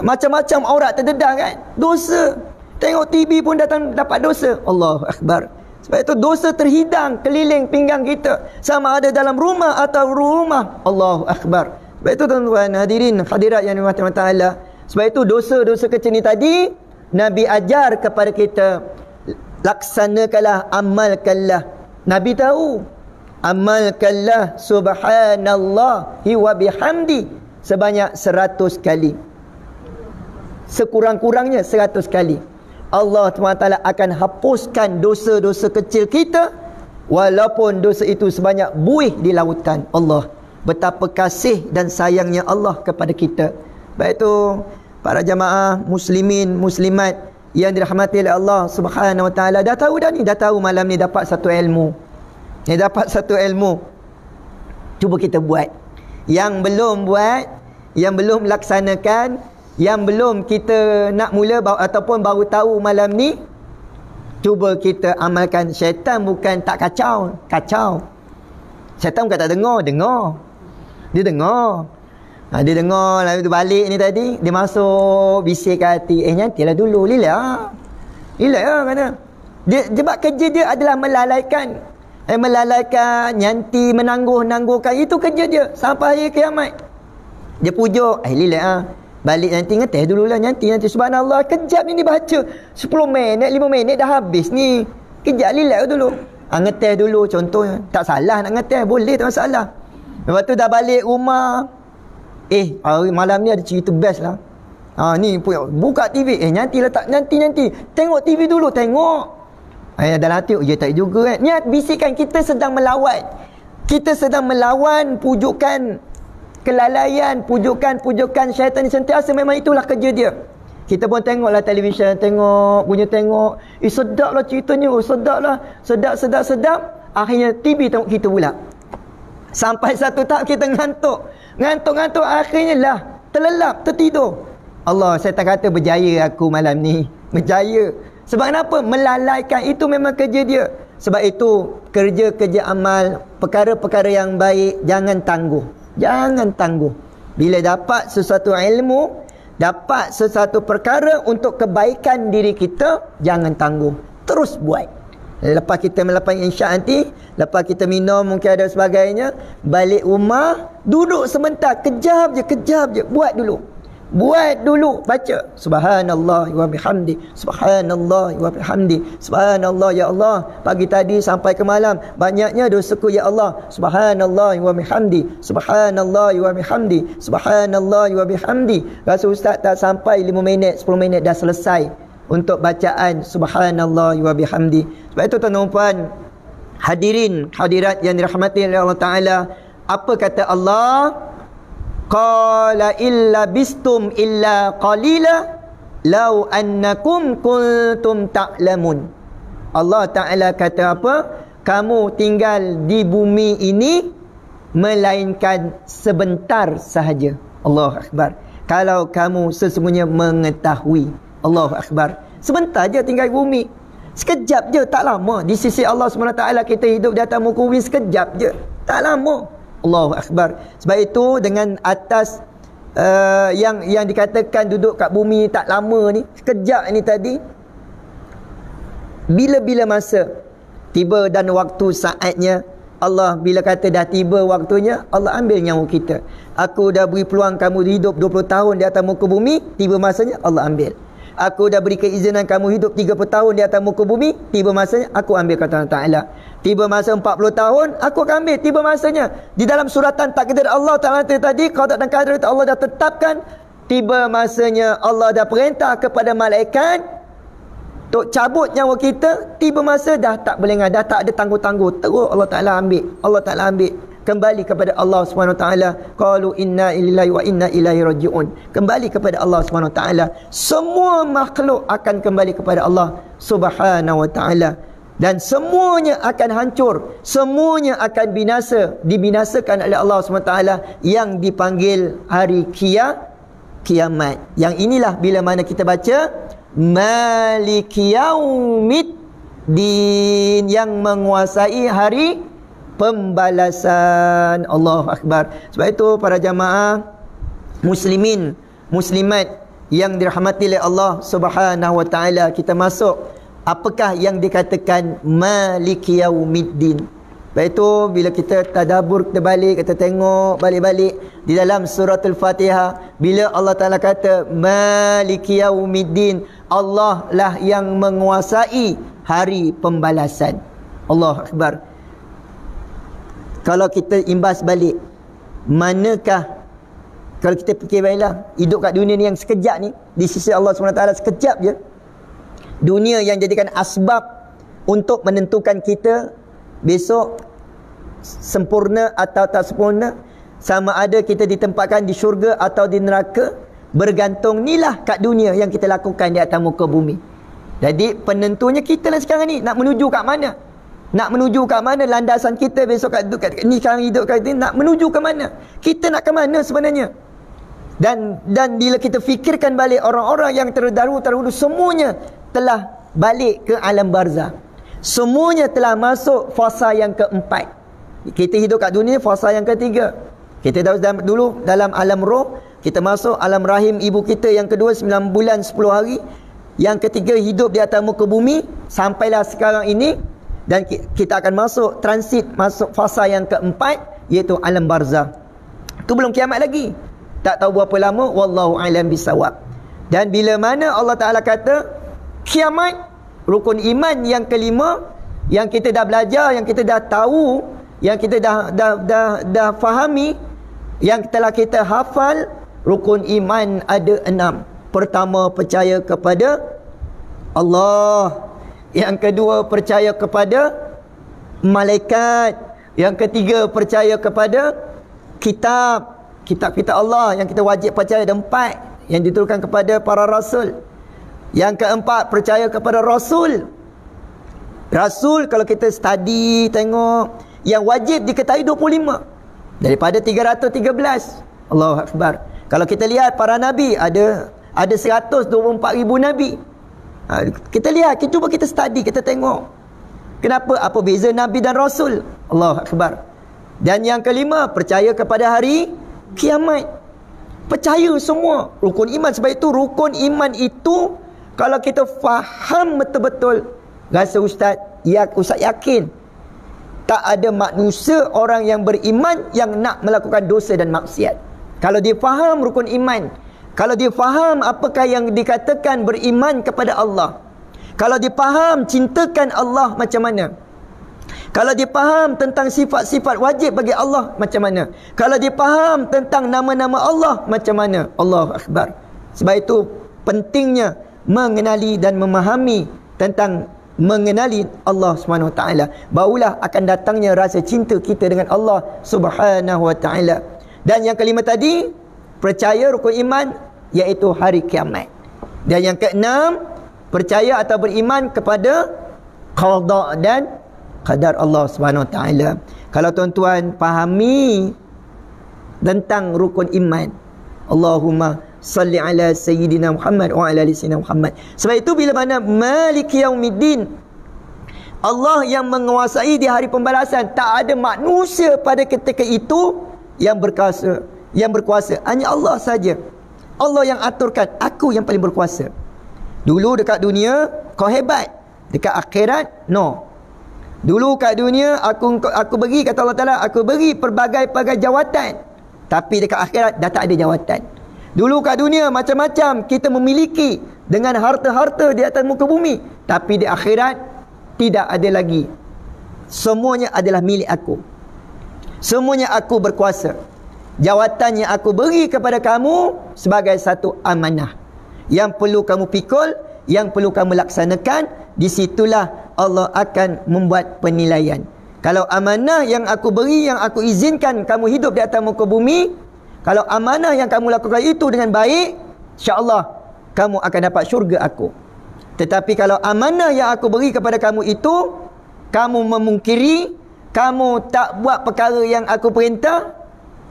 Macam-macam aurat terdedah kan. Dosa. Tengok TV pun datang dapat dosa. Allahu Akbar. Sebab itu dosa terhidang keliling pinggang kita, sama ada dalam rumah atau rumah. Allahu Akbar. Sebab itu tuan-tuan hadirin hadirat yang dirahmati Allah Taala, sebab itu dosa-dosa kecil ni tadi Nabi ajar kepada kita, laksanakanlah, amalkanlah. Nabi tahu, amalkanlah subhanallahi wa bihamdi sebanyak 100 kali. Sekurang-kurangnya 100 kali. Allah SWT akan hapuskan dosa-dosa kecil kita walaupun dosa itu sebanyak buih di lautan. Allah, betapa kasih dan sayangnya Allah kepada kita. Baik itu para jamaah muslimin muslimat yang dirahmati oleh Allah Subhanahu wa taala, dah tahu dah ni, dah tahu malam ni dapat satu ilmu. Ni dapat satu ilmu. Cuba kita buat. Yang belum buat, yang belum laksanakan, yang belum kita nak mula ataupun baru tahu malam ni, cuba kita amalkan. Syaitan bukan tak kacau, kacau. Syaitan bukan tak dengar, dengar. Dia dengar. Dia dengar, lalu dia balik ni tadi, dia masuk bisik ke hati, nyantilah dulu, lilai lah kata. Dia, sebab kerja dia adalah melalaikan, nyanti, menangguh-nangguhkan, itu kerja dia sampai hari kiamat. Dia pujuk, lilai balik nanti ngeteh dululah, nanti subhanallah, kejap ni dia baca 10 minit 5 minit dah habis ni, kejap lilai dulu. Ngeteh dulu contohnya, tak salah nak ngeteh, boleh, tak masalah. Lepas tu dah balik rumah, hari malam ni ada cerita best lah. Ni buka TV, nanti letak, nanti tengok TV dulu, tengok. Dalam hati, ya tak juga kan. Niat bisikan kita sedang melawan. Kita sedang melawan pujukan kelalaian, pujukan syaitan ni sentiasa, memang itulah kerja dia. Kita pun tengoklah televisyen, tengok, sedap lah ceritanya, sedap. Akhirnya TV tengok kita pula. Sampai satu tahap kita ngantuk, akhirnya lah terlelap, tertidur. Allah, saya tak kata berjaya aku malam ni, berjaya. Sebab kenapa? Melalaikan, itu memang kerja dia. Sebab itu kerja-kerja amal, perkara-perkara yang baik, jangan tangguh. Jangan tangguh. Bila dapat sesuatu ilmu, dapat sesuatu perkara untuk kebaikan diri kita, jangan tangguh, terus buat. Lepas kita melakukan insya nanti, lepas kita minum mungkin ada sebagainya, balik rumah, duduk sebentar, kejap je, buat dulu, baca subhanallah wa bihamdi, subhanallah wa bihamdi, subhanallah ya Allah, pagi tadi sampai ke malam banyaknya dosaku ya Allah, subhanallah wa bihamdi, subhanallah wa bihamdi, subhanallah wa bihamdi. Rasa ustaz tak sampai 5 minit 10 minit dah selesai. untuk bacaan subhanallah wa bihamdi. Sebab itu tuan-tuan hadirin hadirat yang dirahmati oleh Allah Taala, apa kata Allah? Qala illa bistum illa qalila law annakum kuntum ta'lamun. Allah Taala kata apa? Kamu tinggal di bumi ini melainkan sebentar sahaja. Allahu akbar. Kalau kamu sesungguhnya mengetahui. Allahu akbar. Sebentar je tinggal di bumi. Sekejap je, tak lama. Di sisi Allah SWT kita hidup di atas muka bumi sekejap je, tak lama. Allahu akbar. Sebab itu dengan atas yang dikatakan duduk kat bumi tak lama ni, sekejap ni tadi, bila-bila masa tiba dan waktu saatnya, Allah bila kata dah tiba waktunya, Allah ambil nyawa kita. Aku dah beri peluang kamu hidup 20 tahun di atas muka bumi, tiba masanya Allah ambil. Aku dah beri keizinan kamu hidup 30 tahun di atas muka bumi, tiba masanya aku ambil, kata Allah Ta'ala. Tiba masa 40 tahun, aku akan ambil, tiba masanya. Di dalam suratan takdir Allah Ta'ala tadi, qada dan qadar Allah dah tetapkan, tiba masanya Allah dah perintah kepada malaikat untuk cabut nyawa kita, tiba masa dah tak boleh, dah tak ada tangguh-tangguh, terus Allah Ta'ala ambil. Allah Ta'ala ambil, kembali kepada Allah SWT. Qalu inna lillahi wa inna ilaihi raji'un. Kembali kepada Allah SWT. Semua makhluk akan kembali kepada Allah Subhanahu wa ta'ala, dan semuanya akan hancur, semuanya akan binasa, dibinasakan oleh Allah SWT, yang dipanggil hari kiamat. Yang inilah bila mana kita baca Maliki Yaumiddin, yang menguasai hari pembalasan. Allahu akbar. Sebab itu para jamaah muslimin muslimat yang dirahmati oleh Allah Subhanahu wa taala, kita masuk apakah yang dikatakan Maliki Yaumiddin. Sebab itu bila kita tadabbur, kita balik, kita tengok balik-balik di dalam surah Al-Fatihah, bila Allah Taala kata Maliki Yaumiddin, Allah lah yang menguasai hari pembalasan. Allahu akbar. Kalau kita imbas balik, manakah, kalau kita fikir baiklah, hidup kat dunia ni yang sekejap ni, di sisi Allah SWT sekejap je. Dunia yang jadikan asbab untuk menentukan kita besok sempurna atau tak sempurna, sama ada kita ditempatkan di syurga atau di neraka, bergantung nilah kat dunia yang kita lakukan di atas muka bumi. Jadi penentunya kita lah sekarang ni, nak menuju kat mana? Nak menuju kat mana landasan kita besok kat ni, sekarang hidup kat ni, nak menuju ke mana? Kita nak ke mana sebenarnya? Dan bila kita fikirkan balik, orang-orang yang terdahulu semuanya telah balik ke alam barzah. Semuanya telah masuk fasa yang keempat. Kita hidup kat dunia fasa yang ketiga. Kita dulu dalam alam roh, kita masuk alam rahim ibu kita yang kedua 9 bulan 10 hari. Yang ketiga hidup di atas muka bumi sampailah sekarang ini, dan kita akan masuk transit, masuk fasa yang keempat, iaitu alam barzah. Itu belum kiamat lagi, tak tahu berapa lama, wallahu a'lam bisawab. Dan bila mana Allah Ta'ala kata kiamat, rukun iman yang kelima, yang kita dah belajar, yang kita dah tahu, yang kita dah fahami, yang telah kita hafal, rukun iman ada 6. Pertama, percaya kepada Allah. Yang kedua, percaya kepada malaikat. Yang ketiga, percaya kepada kitab Allah yang kita wajib percaya. Ada 4 yang diturunkan kepada para rasul. Yang keempat, percaya kepada rasul. Rasul kalau kita study, tengok, yang wajib diketahui 25 daripada 313. Allahu akbar. Kalau kita lihat para nabi, ada 124,000 nabi. Kita lihat, cuba kita study, kita tengok kenapa, apa beza nabi dan rasul. Allahu akbar. Dan yang kelima, percaya kepada hari kiamat. Percaya semua rukun iman. Sebab itu rukun iman itu kalau kita faham betul-betul, rasa ustaz yakin tak ada manusia orang yang beriman yang nak melakukan dosa dan maksiat. Kalau dia faham rukun iman, kalau dia faham apakah yang dikatakan beriman kepada Allah, kalau dia faham cintakan Allah macam mana, kalau dia faham tentang sifat-sifat wajib bagi Allah macam mana, kalau dia faham tentang nama-nama Allah macam mana. Allahu akbar. Sebab itu pentingnya mengenali dan memahami tentang mengenali Allah Subhanahu Wa Taala, barulah akan datangnya rasa cinta kita dengan Allah Subhanahu Wa Taala. Dan yang kelima tadi, percaya rukun iman, iaitu hari kiamat. Dan yang keenam, percaya atau beriman kepada qada dan qadar Allah Subhanahu Wa Taala. Kalau tuan-tuan fahami tentang rukun iman, Allahumma salli ala sayyidina Muhammad wa ala ali sayyidina Muhammad. Sebab itu bila mana Maliki Yaumiddin, Allah yang menguasai di hari pembalasan, tak ada manusia pada ketika itu yang berkuasa, hanya Allah saja. Allah yang aturkan, aku yang paling berkuasa. Dulu dekat dunia kau hebat, dekat akhirat no. Dulu kat dunia aku beri, kata Allah Taala, aku beri pelbagai jawatan, tapi dekat akhirat dah tak ada jawatan. Dulu kat dunia macam-macam kita memiliki dengan harta-harta di atas muka bumi, tapi di akhirat tidak ada lagi. Semuanya adalah milik aku. Semuanya aku berkuasa. Jawatan yang aku beri kepada kamu sebagai satu amanah yang perlu kamu pikul, yang perlu kamu laksanakan. Di situlah Allah akan membuat penilaian. Kalau amanah yang aku beri, yang aku izinkan kamu hidup di atas muka bumi, kalau amanah yang kamu lakukan itu dengan baik, insya-Allah kamu akan dapat syurga aku. Tetapi kalau amanah yang aku beri kepada kamu itu, kamu memungkiri, kamu tak buat perkara yang aku perintah,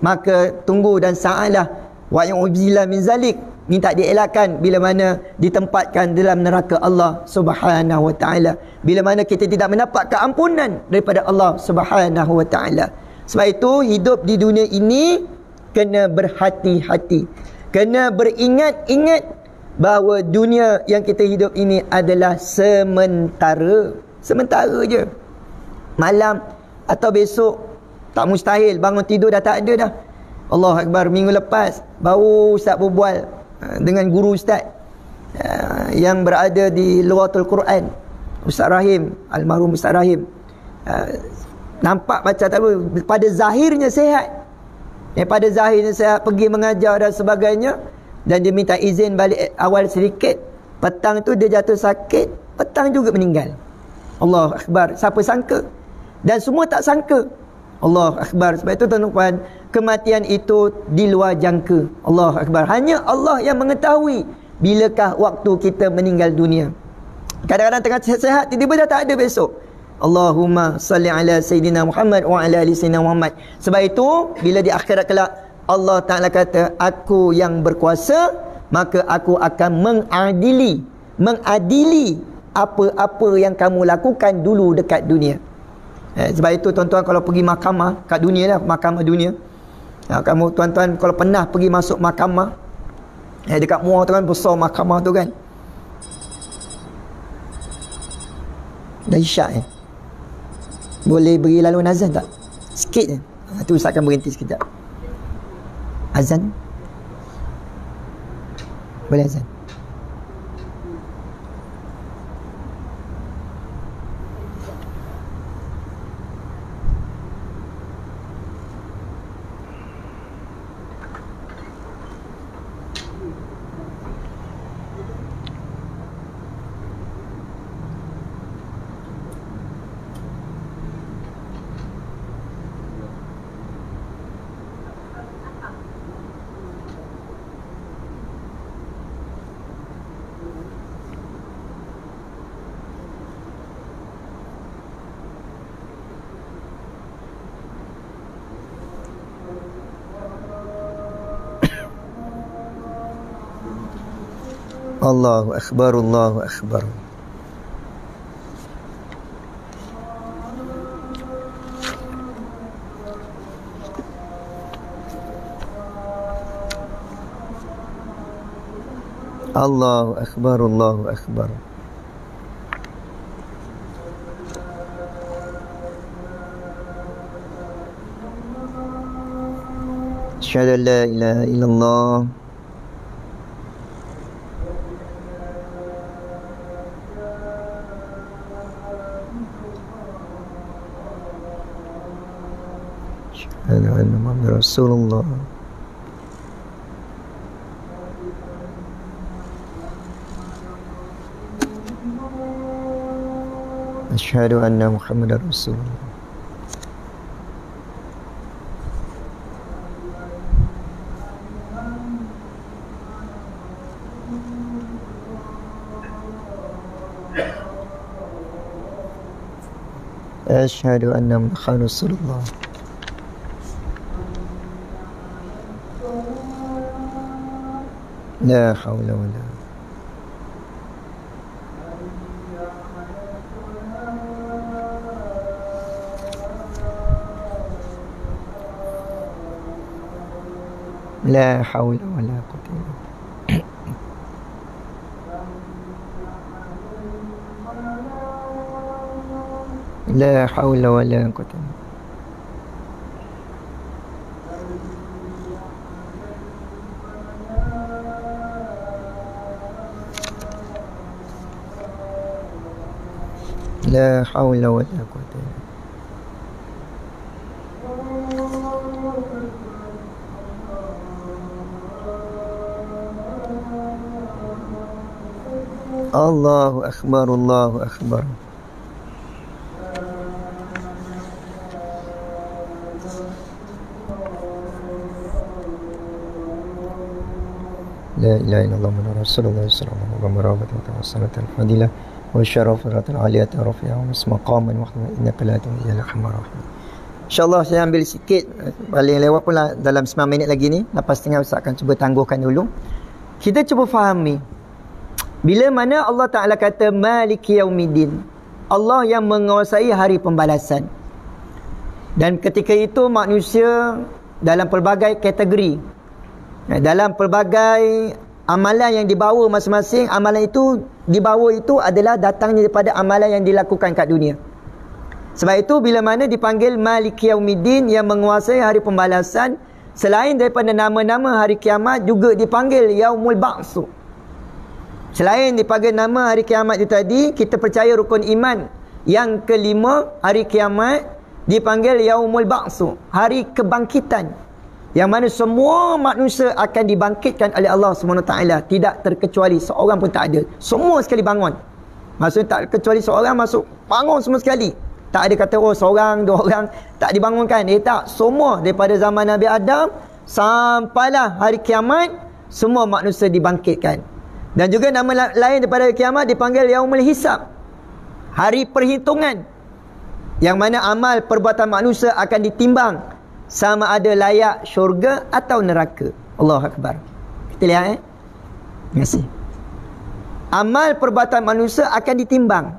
maka tunggu dan sa'alah wa yu'zila min zalik, minta dielakkan bila mana ditempatkan dalam neraka Allah Subhanahu Wa Taala, bila mana kita tidak mendapat keampunan daripada Allah Subhanahu Wa Taala. Sebab itu hidup di dunia ini kena berhati-hati, kena beringat-ingat bahawa dunia yang kita hidup ini adalah sementara je. Malam atau besok tak mustahil bangun tidur dah tak ada dah. Allah Akbar, minggu lepas baru Ustaz berbual dengan guru Ustaz yang berada di Luatul Quran, Ustaz Rahim, almarhum Ustaz Rahim. Nampak macam tak apa, pada zahirnya sihat, pada zahirnya saya pergi mengajar dan sebagainya, dan dia minta izin balik awal sedikit. Petang tu dia jatuh sakit, petang juga meninggal. Allah Akbar, siapa sangka? Dan semua tak sangka. Allah Akbar. Sebab itu tuan-tuan, kematian itu di luar jangka. Allah Akbar. Hanya Allah yang mengetahui bilakah waktu kita meninggal dunia. Kadang-kadang tengah sihat, tiba-tiba dah tak ada besok. Allahumma salli ala sayyidina Muhammad wa ala ali sayyidina Muhammad. Sebab itu bila di akhirat kelak Allah Ta'ala kata, aku yang berkuasa, maka aku akan mengadili apa-apa yang kamu lakukan dulu dekat dunia. Sebab itu tuan-tuan kalau pergi mahkamah kat dunia lah, mahkamah dunia, kamu tuan-tuan kalau pernah pergi masuk mahkamah, dekat Muar tu kan besar mahkamah tu kan, dah isyak boleh beri laluan azan tak? Sikit je. Tu Ustaz akan berhenti sekejap. Azan boleh azan. Allahu Akbar, Allahu Akbar. Allahu Akbar, Allahu Akbar. Asyhadu an la ilaha illallah asyhadu anna Muhammadar Rasulullah. Asyhadu anna Muhammadar Rasulullah. Asyhadu anna Muhammadar Rasulullah. La haula wala. La haula wala quwwata illa billah. La haula wala quwwata illa billah. La haula wala quwwata illa billah. Allahu akbar, Allahu akbar. La ilaha illallah Muhammadur Rasulullah sallallahu alaihi wasallam. Wassalatu al-fadilah wa syarafatul aliyat rafi'a wa maqaman wa innaka la tu'il al-hamar. InsyaAllah saya ambil sikit, paling lewat pula dalam 9 minit lagi ni. Lepas tengah Ustaz akan cuba tangguhkan dulu. Kita cuba fahami, bila mana Allah Ta'ala kata Maliki Yaumiddin, Allah yang menguasai hari pembalasan. Dan ketika itu manusia dalam pelbagai kategori, dalam pelbagai amalan yang dibawa masing-masing, amalan itu dibawa itu adalah datangnya daripada amalan yang dilakukan kat dunia. Sebab itu bila mana dipanggil Maliki Yaumiddin, yang menguasai hari pembalasan, selain daripada nama-nama hari kiamat, juga dipanggil Yaumul Ba'su. Selain dipanggil nama hari kiamat itu tadi, kita percaya rukun iman yang kelima, hari kiamat, dipanggil Yaumul Ba'su, hari kebangkitan, yang mana semua manusia akan dibangkitkan oleh Allah SWT, tidak terkecuali seorang pun tak ada. Semua sekali bangun. Maksudnya tak kecuali seorang masuk, bangun semua sekali. Tak ada kata seorang, 2 orang tak dibangunkan. Tak, semua daripada zaman Nabi Adam sampailah hari kiamat, semua manusia dibangkitkan. Dan juga nama lain daripada kiamat dipanggil Yaumul Hisab, hari perhitungan, yang mana amal perbuatan manusia akan ditimbang sama ada layak syurga atau neraka. Allahu Akbar. Kita lihat Terima kasih. Amal perbuatan manusia akan ditimbang,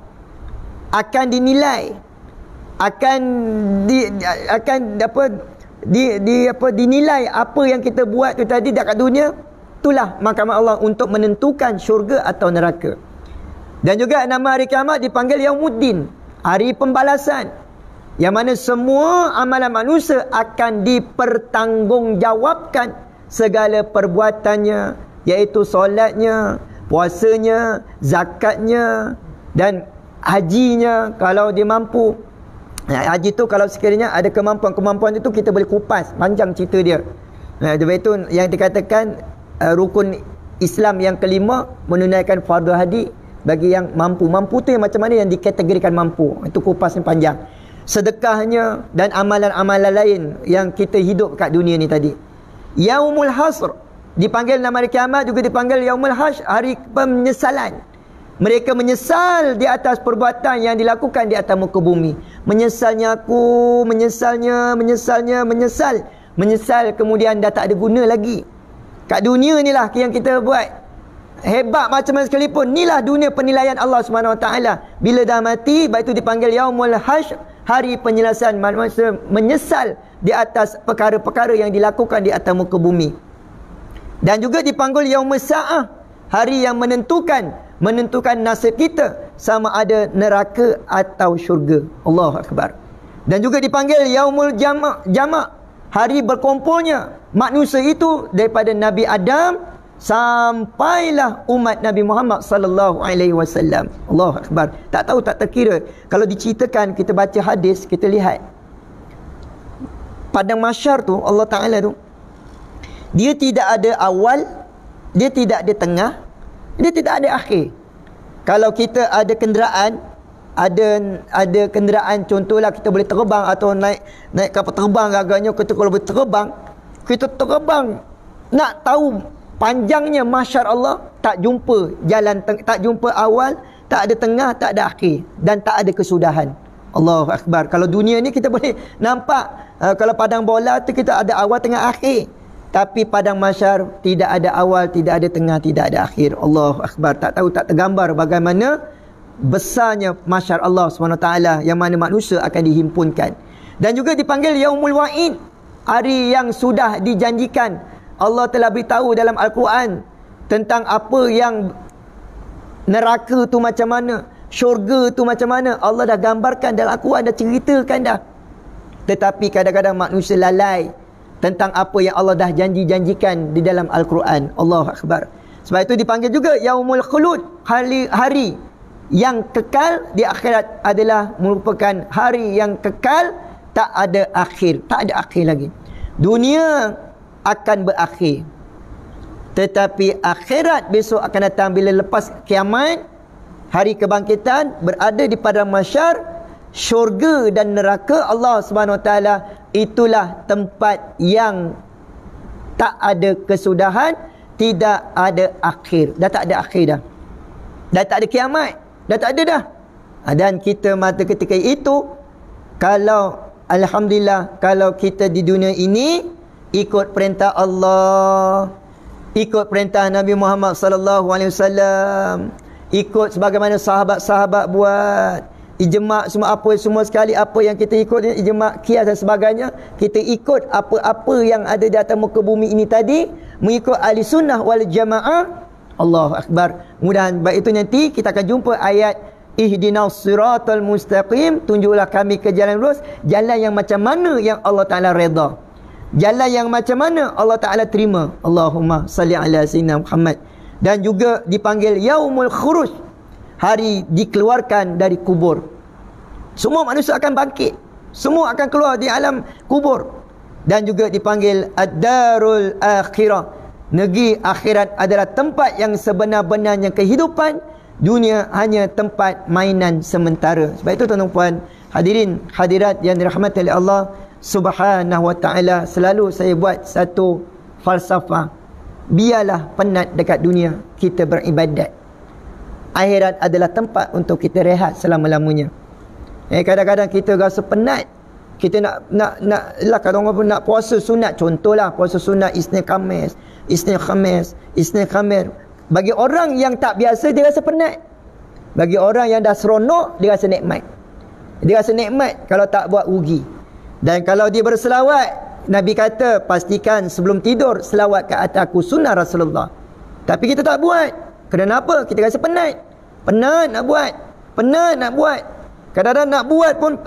akan dinilai, akan dinilai apa yang kita buat tu tadi dekat dunia. Itulah mahkamah Allah untuk menentukan syurga atau neraka. Dan juga nama hari kiamat dipanggil Yaumuddin, hari pembalasan, yang mana semua amalan manusia akan dipertanggungjawabkan, segala perbuatannya, iaitu solatnya, puasanya, zakatnya dan hajinya kalau dia mampu. Haji tu kalau sekiranya ada kemampuan itu kita boleh kupas panjang cerita dia. Sebab itu yang dikatakan rukun Islam yang kelima, menunaikan fardu haji bagi yang mampu. Mampu tu yang macam mana, yang dikategorikan mampu. Itu kupas yang panjang. Sedekahnya dan amalan-amalan lain yang kita hidup kat dunia ni tadi. Yaumul Hasr dipanggil nama hari kiamat, juga dipanggil Yaumul Hashr, hari penyesalan. Mereka menyesal di atas perbuatan yang dilakukan di atas muka bumi. Menyesalnya aku, menyesal, kemudian dah tak ada guna lagi. Kat dunia ni lah yang kita buat hebat macam mana sekalipun, inilah dunia penilaian Allah SWT. Bila dah mati, baik itu dipanggil Yaumul Hashr, hari penyelesaian. Manusia menyesal di atas perkara-perkara yang dilakukan di atas muka bumi. Dan juga dipanggil Yaumul Sa'ah, hari yang menentukan nasib kita, sama ada neraka atau syurga. Allahu Akbar. Dan juga dipanggil Yaumul Jama', hari berkumpulnya manusia itu daripada Nabi Adam sampailah umat Nabi Muhammad sallallahu alaihi wasallam. Allahu Akbar. Tak tahu, tak terkira. Kalau diceritakan, kita baca hadis, kita lihat padang mahsyar tu, Allah Ta'ala tu, dia tidak ada awal, dia tidak ada tengah, dia tidak ada akhir. Kalau kita ada kenderaan, ada kenderaan, contohlah kita boleh terbang atau naik kapal terbang agaknya, kita kalau boleh terbang, kita terbang nak tahu panjangnya mahsyar Allah, tak jumpa jalan, tak jumpa awal, tak ada tengah, tak ada akhir, dan tak ada kesudahan. Allahu Akbar. Kalau dunia ni kita boleh nampak, kalau padang bola tu kita ada awal, tengah, akhir. Tapi padang mahsyar tidak ada awal, tidak ada tengah, tidak ada akhir. Allahu Akbar. Tak tahu, tak tergambar bagaimana besarnya mahsyar Allah SWT, yang mana manusia akan dihimpunkan. Dan juga dipanggil Yaumul Wa'id, hari yang sudah dijanjikan. Allah telah beritahu dalam Al-Quran tentang apa yang neraka tu macam mana, syurga tu macam mana. Allah dah gambarkan dalam Al-Quran, dah ceritakan dah. Tetapi kadang-kadang manusia lalai tentang apa yang Allah dah janjikan di dalam Al-Quran. Allahu Akbar. Sebab itu dipanggil juga Yaumul Khulud, hari yang kekal di akhirat, adalah merupakan hari yang kekal, tak ada akhir, tak ada akhir lagi. Dunia akan berakhir, tetapi akhirat besok akan datang bila lepas kiamat, hari kebangkitan, berada di padang mahsyar, syurga dan neraka Allah SWT, itulah tempat yang tak ada kesudahan, tidak ada akhir. Dah tak ada akhir dah. Dah tak ada kiamat, dah tak ada dah. Dan kita mata ketika itu, kalau alhamdulillah, kalau kita di dunia ini ikut perintah Allah, ikut perintah Nabi Muhammad sallallahu alaihi wasallam, ikut sebagaimana sahabat-sahabat buat, ijma' semua sekali apa yang kita ikut, ijma', qiyas dan sebagainya, kita ikut apa-apa yang ada di atas muka bumi ini tadi, mengikut ahli sunnah wal jamaah. Allahu Akbar. Mudah-mudahan baik itu nanti kita akan jumpa ayat ihdinas siratal mustaqim, tunjuklah kami ke jalan lurus, jalan yang macam mana yang Allah Ta'ala redha, jalan yang macam mana Allah Ta'ala terima. Allahumma salli ala sayyidina Muhammad. Dan juga dipanggil Yaumul Khuruj, hari dikeluarkan dari kubur. Semua manusia akan bangkit, semua akan keluar di alam kubur. Dan juga dipanggil Ad-Darul Akhirah, negeri akhirat adalah tempat yang sebenar-benarnya kehidupan. Dunia hanya tempat mainan sementara. Sebab itu tuan-tuan hadirin hadirat yang dirahmati oleh Allah Subhanahu wa ta'ala, selalu saya buat satu falsafah, biarlah penat dekat dunia, kita beribadat. Akhirat adalah tempat untuk kita rehat selama-lamanya. Kadang-kadang kita rasa penat, kita nak lah, kalau orang pun nak puasa sunat, contohlah puasa sunat Isnin Khamis. Bagi orang yang tak biasa, dia rasa penat. Bagi orang yang dah seronok, dia rasa nikmat. Dia rasa nikmat kalau tak buat rugi. Dan kalau dia berselawat, Nabi kata pastikan sebelum tidur selawat ke atas aku, sunnah Rasulullah. Tapi kita tak buat. Kenapa? Kita rasa penat. Penat nak buat. Kadang-kadang nak buat pun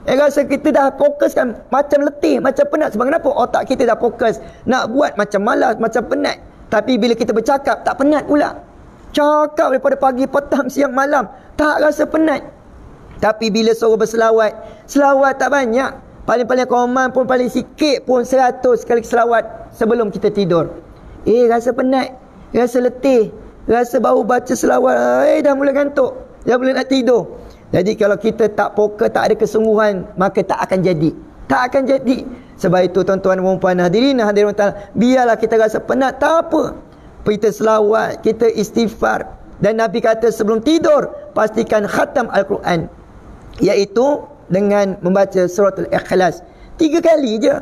rasa kita dah fokus kan, macam letih, macam penat. Sebab kenapa? Otak kita dah fokus nak buat, macam malas, macam penat. Tapi bila kita bercakap, tak penat pula. Cakap daripada pagi, petang, siang, malam, tak rasa penat. Tapi bila suruh berselawat, selawat tak banyak, paling-paling koman pun, paling sikit pun 100 kali selawat sebelum kita tidur. Rasa penat, rasa letih, rasa baru baca selawat, dah mula ngantuk, dah mula nak tidur. Jadi kalau kita tak fokus, tak ada kesungguhan, maka tak akan jadi. Tak akan jadi. Sebab itu tuan-tuan dan puan hadirin ta'ala, biarlah kita rasa penat, tak apa, kita selawat, kita istighfar. Dan Nabi kata sebelum tidur pastikan khatam Al-Quran, iaitu dengan membaca surah Al-Ikhlas 3 kali je,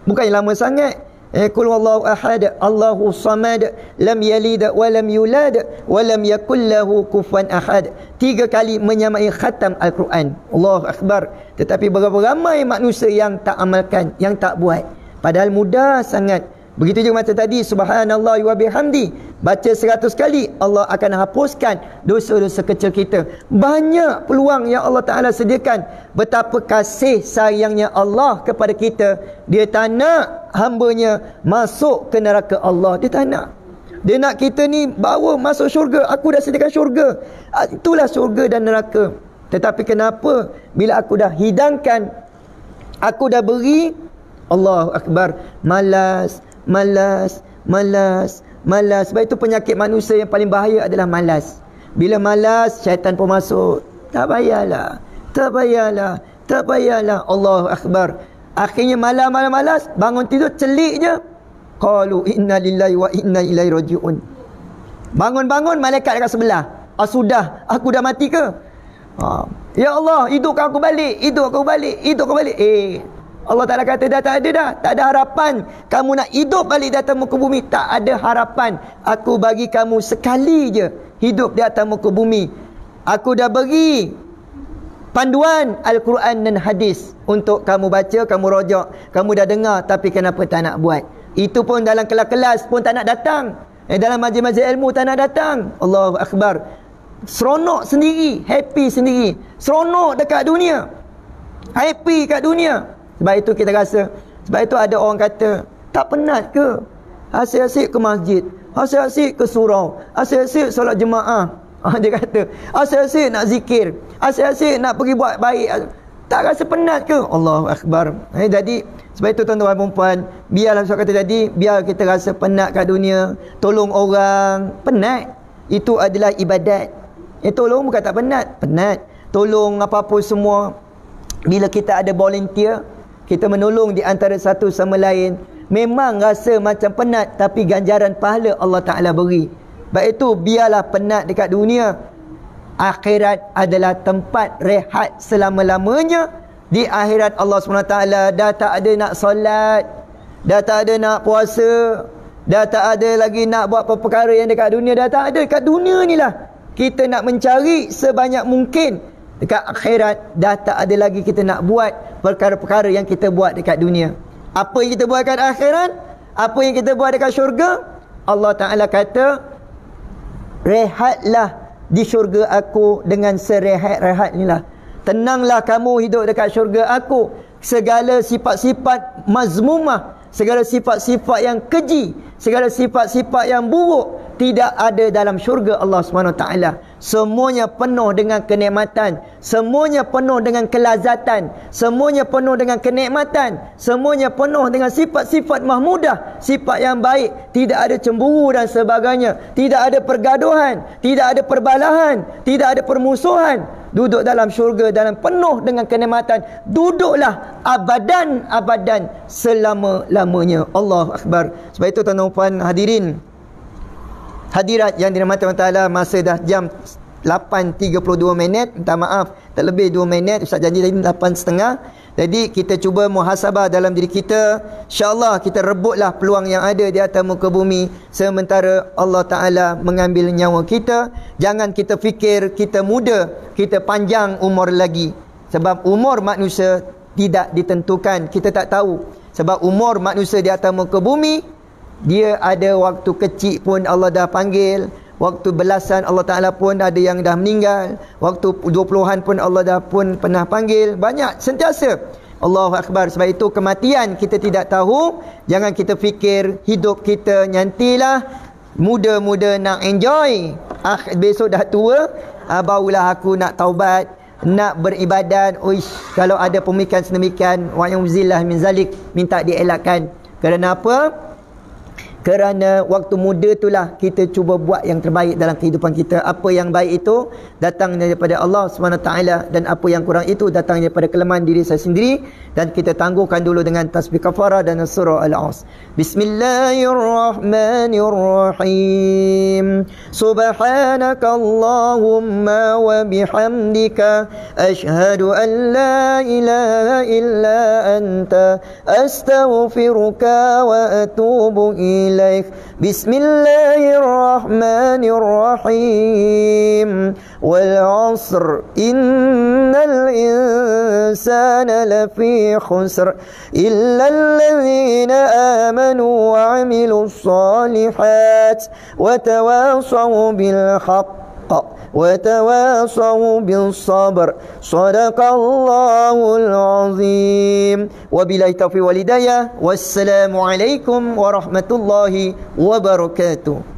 bukan lama sangat. Qul huwallahu ahad, Allahu samad, lam yalid wa lam yulad wa lam yakul lahu kufuwan ahad. 3 kali menyamai khatam Al-Quran. Allahu Akbar. Tetapi berapa ramai manusia yang tak amalkan, yang tak buat. Padahal mudah sangat. Begitu juga macam tadi, subhanallah wa bihamdi, baca 100 kali, Allah akan hapuskan dosa-dosa kecil kita. Banyak peluang yang Allah Ta'ala sediakan. Betapa kasih sayangnya Allah kepada kita. Dia tak nak hambanya masuk ke neraka Allah. Dia tak nak. Dia nak kita ni bawa masuk syurga. Aku dah sediakan syurga. Itulah syurga dan neraka. Tetapi kenapa bila aku dah hidangkan, aku dah beri, Allahu Akbar, malas. Sebab itu penyakit manusia yang paling bahaya adalah malas. Bila malas, syaitan pun masuk. Tak payahlah. Tak payahlah. Tak payahlah. Allahu Akbar. Akhirnya malam-malam malas, bangun tidur celik je. Qalu inna lillahi wa inna ilaihi raji'un. Bangun-bangun malaikat dekat sebelah. Sudah, aku dah mati ke? Ya Allah, hidupkan aku balik. Hidup aku balik. Hidup aku balik. Allah Ta'ala kata dah tak ada dah. Tak ada harapan. Kamu nak hidup balik di atas muka bumi. Tak ada harapan. Aku bagi kamu sekali je hidup di atas muka bumi. Aku dah beri panduan Al-Quran dan hadis untuk kamu baca, kamu rojak. Kamu dah dengar tapi kenapa tak nak buat? Itu pun dalam kelas-kelas pun tak nak datang. Dalam majlis-majlis ilmu tak nak datang. Allahu Akbar. Seronok sendiri, happy sendiri. Seronok dekat dunia. Happy kat dunia. Sebab itu kita rasa, sebab itu ada orang kata, tak penat ke? Asyik-asyik ke masjid, asyik-asyik ke surau, asyik-asyik solat jemaah. Dia kata, asyik-asyik nak zikir, asyik-asyik nak pergi buat baik. Tak rasa penat ke? Allahu Akbar. Jadi sebab itu tuan-tuan dan puan, biarlah saya kata tadi, biar kita rasa penat kat dunia, tolong orang, penat. Itu adalah ibadat. Tolong bukan tak penat, penat. Tolong apa-apa semua. Bila kita ada volunteer, kita menolong di antara satu sama lain, memang rasa macam penat, tapi ganjaran pahala Allah Ta'ala beri. Sebab itu biarlah penat dekat dunia. Akhirat adalah tempat rehat selama-lamanya. Di akhirat Allah SWT dah tak ada nak solat, dah tak ada nak puasa, dah tak ada lagi nak buat perkara yang dekat dunia. Dah tak ada. Dekat dunia ni lah kita nak mencari sebanyak mungkin. Dekat akhirat dah tak ada lagi kita nak buat perkara-perkara yang kita buat dekat dunia. Apa yang kita buat dekat akhirat, apa yang kita buat dekat syurga, Allah Ta'ala kata, rehatlah di syurga aku dengan serehat-rehat ni lah. Tenanglah kamu hidup dekat syurga aku. Segala sifat-sifat mazmumah, segala sifat-sifat yang keji, segala sifat-sifat yang buruk tidak ada dalam syurga Allah SWT. Semuanya penuh dengan kenikmatan, semuanya penuh dengan kelazatan, semuanya penuh dengan kenikmatan, semuanya penuh dengan sifat-sifat mahmudah, sifat yang baik. Tidak ada cemburu dan sebagainya, tidak ada pergaduhan, tidak ada perbalahan, tidak ada permusuhan. Duduk dalam syurga dalam penuh dengan kenikmatan. Duduklah abadan-abadan selama-lamanya. Allahu Akbar. Sebab itu tuan-tuan hadirin, hadirat yang dirahmati Allah Ta'ala, masa dah jam 8.32 minit. Minta maaf, tak lebih 2 minit. Ustaz janji tadi 8.30. Jadi kita cuba muhasabah dalam diri kita. InsyaAllah kita rebutlah peluang yang ada di atas muka bumi, sementara Allah Ta'ala mengambil nyawa kita. Jangan kita fikir kita muda, kita panjang umur lagi. Sebab umur manusia tidak ditentukan. Kita tak tahu. Sebab umur manusia di atas muka bumi, dia ada waktu kecil pun Allah dah panggil, waktu belasan Allah Ta'ala pun ada yang dah meninggal, waktu 20-an pun Allah dah pun pernah panggil. Banyak, sentiasa. Allahu Akbar. Sebab itu kematian kita tidak tahu. Jangan kita fikir hidup kita nyantilah, muda-muda nak enjoy, besok dah tua, barulah aku nak taubat, nak beribadat. Uish, kalau ada pemikiran sedemikian, wa'yumzillah min zalik, minta dielakkan. Kerana apa? Kerana waktu muda itulah kita cuba buat yang terbaik dalam kehidupan kita. Apa yang baik itu datang daripada Allah SWT, dan apa yang kurang itu datang daripada kelemahan diri saya sendiri. Dan kita tangguhkan dulu dengan tasbih kafarah dan surah Al-As. Bismillahirrahmanirrahim. Subhanakallahumma wa bihamdika, ashhadu an la ilaha illa anta, astaghfiruka wa atubu ilaik. بسم الله الرحمن الرحيم والعصر إن الإنسان لفي خسر إلا الذين آمنوا وعملوا الصالحات وتواصوا بالحق وتواصوا بالصبر صدق الله العظيم وبالله التوفيق والهداية والسلام عليكم ورحمة الله وبركاته.